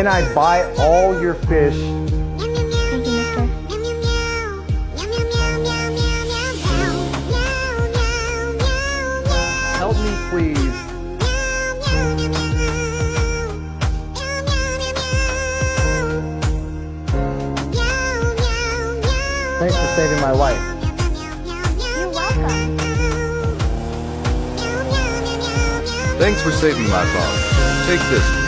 Can I buy all your fish? Thank you, mister. Help me, please. Thanks for saving my life. You're welcome. Thanks for saving my father. Take this.